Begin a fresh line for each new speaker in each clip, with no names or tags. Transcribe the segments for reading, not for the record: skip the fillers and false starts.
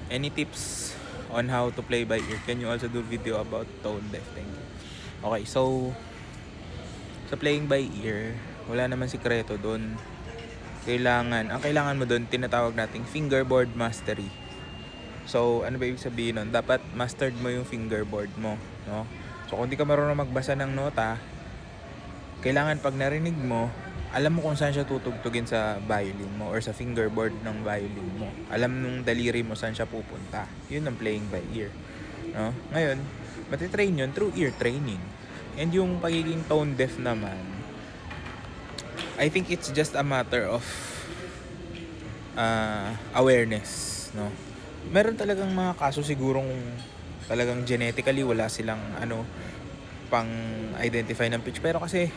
any tips on how to play by ear? Can you also do video about tone deaf? Thank you. Okay, so sa playing by ear, wala naman sikreto doon. Ang kailangan mo doon, tinatawag nating fingerboard mastery. So, ano ba ibig sabihin nun? Dapat mastered mo yung fingerboard mo, no? So, kung di ka marunong magbasa ng nota, kailangan pag narinig mo, alam mo kung saan siya tutugtugin sa violin mo or sa fingerboard ng violin mo. Alam nung daliri mo saan siya pupunta. Yun ang playing by ear, no? Ngayon, matitrain yun through ear training. And yung pagiging tone deaf naman, I think it's just a matter of awareness, no? Meron talagang mga kaso sigurong talagang genetically wala silang pang identify ng pitch, pero kasi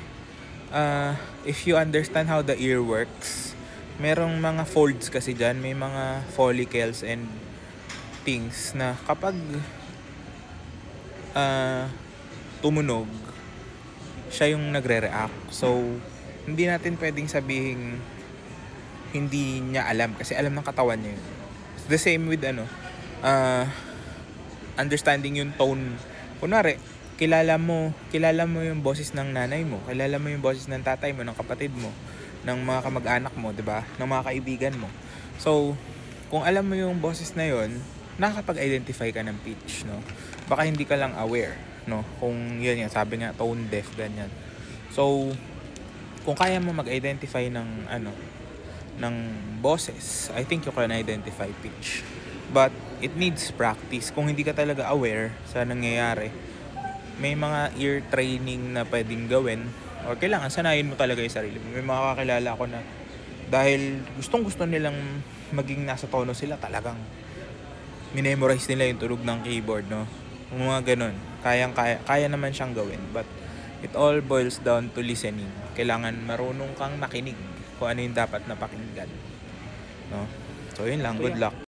if you understand how the ear works, merong mga folds kasi dyan, may mga follicles and things na kapag tumunog, siya yung nagre-react. So hindi natin pwedeng sabihin hindi niya alam, kasi alam ng katawan niya yun. It's the same with understanding yung tone. Kunwari, kilala mo yung boses ng nanay mo, kilala mo yung boses ng tatay mo, ng kapatid mo, ng mga kamag-anak mo, 'di ba? Ng mga kaibigan mo. So, kung alam mo yung boses na yon, nakakapag-identify ka ng pitch, no? Baka hindi ka lang aware, no? Kung yun yan, sabi nga tone deaf, ganyan. So, kung kaya mo mag-identify ng boses, I think you can identify pitch. But it needs practice. Kung hindi ka talaga aware sa nangyayari, may mga ear training na pwedeng gawin, o kailangan sanayin mo talaga yung sarili mo. May mga kakilala ko na dahil gustong-gusto nilang maging nasa tono sila, talagang minemorize nila yung tunog ng keyboard, no? Yung mga ganun, kaya naman siyang gawin, but it all boils down to listening. Kailangan marunong kang makinig kung ano yung dapat na pakinggan, no? So yun lang, good luck.